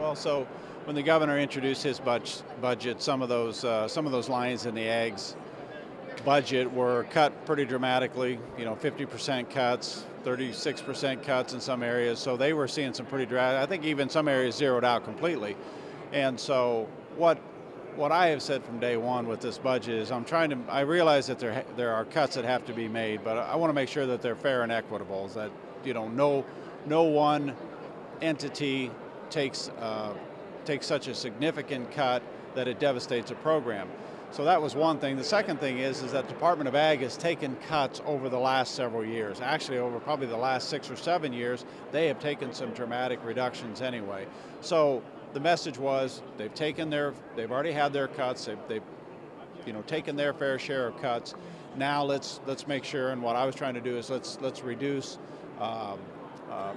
Well, so when the governor introduced his budget, some of those lines in the ags budget were cut pretty dramatically. 50% cuts, 36% cuts in some areas. So they were seeing some pretty dramatic. I think even some areas zeroed out completely. And so what I have said from day one with this budget is I realize that there are cuts that have to be made, but I want to make sure that they're fair and equitable. That no one entity takes such a significant cut that it devastates a program. So that was one thing. The second thing is that the Department of Ag has taken cuts over the last several years. Actually, over probably the last 6 or 7 years, they have taken some dramatic reductions anyway. So the message was they've already had their cuts. They've taken their fair share of cuts. Now let's make sure. And what I was trying to do is let's reduce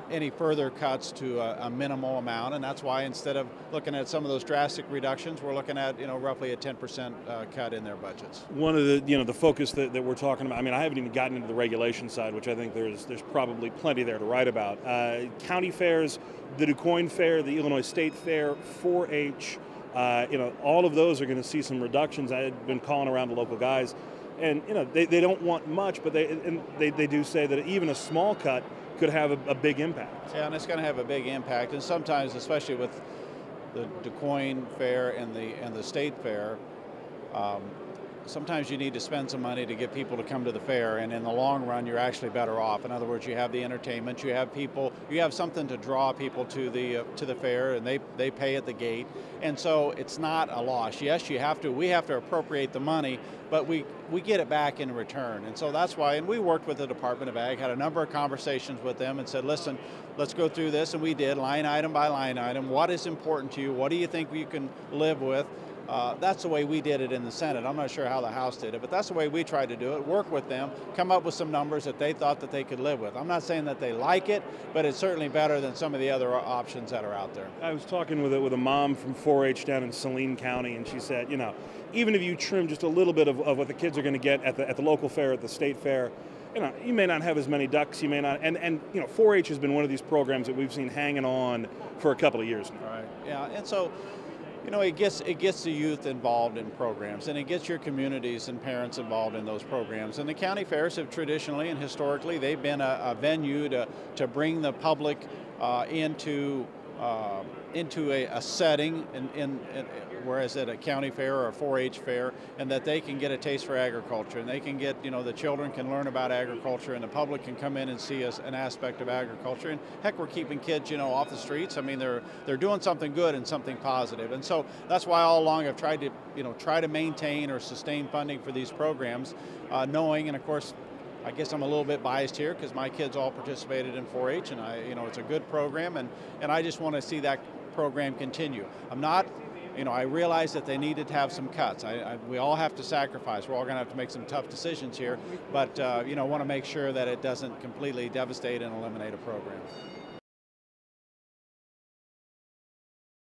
any further cuts to a minimal amount, and that's why instead of looking at some of those drastic reductions, we're looking at roughly a 10% cut in their budgets. One of the focus that we're talking about. I mean, I haven't even gotten into the regulation side, which I think there's probably plenty there to write about. County fairs, the DuQuoin Fair, the Illinois State Fair, 4-H, all of those are going to see some reductions. I had been calling around to local guys, and they don't want much, but they do say that even a small cut could have a big impact. Yeah, and it's going to have a big impact, and sometimes, especially with the DuQuoin Fair and the State Fair, sometimes you need to spend some money to get people to come to the fair, and in the long run, you're actually better off. In other words, you have the entertainment, you have something to draw people to the fair, and they pay at the gate, and so it's not a loss. Yes, we have to appropriate the money, but we get it back in return, and so that's why. And we worked with the Department of Ag, had a number of conversations with them, and said, listen, let's go through this, and we did line item by line item. What is important to you? What do you think you can live with? That's the way we did it in the Senate. I'm not sure how the House did it, but that's the way we tried to do it, work with them, come up with some numbers that they thought that they could live with. I'm not saying that they like it, but it's certainly better than some of the other options that are out there. I was talking with a mom from 4-H down in Saline County, and she said, even if you trim just a little bit of what the kids are going to get at the local fair, at the state fair, you may not have as many ducks, you may not, and 4-H has been one of these programs that we've seen hanging on for a couple of years now. Right, yeah, and so, it gets the youth involved in programs, and it gets your communities and parents involved in those programs. And the county fairs have traditionally and historically, they've been a venue to bring the public into a setting, whereas at a county fair or a 4-H fair, and that they can get a taste for agriculture, and they can get, the children can learn about agriculture, and the public can come in and see an aspect of agriculture. And heck, we're keeping kids, off the streets. I mean, they're doing something good and something positive. And so that's why all along I've tried to maintain or sustain funding for these programs, knowing, and of course, I guess I'm a little bit biased here because my kids all participated in 4-H, and it's a good program, and I just want to see that program continue. I realize that they needed to have some cuts. We all have to sacrifice. We're all going to have to make some tough decisions here, but want to make sure that it doesn't completely devastate and eliminate a program.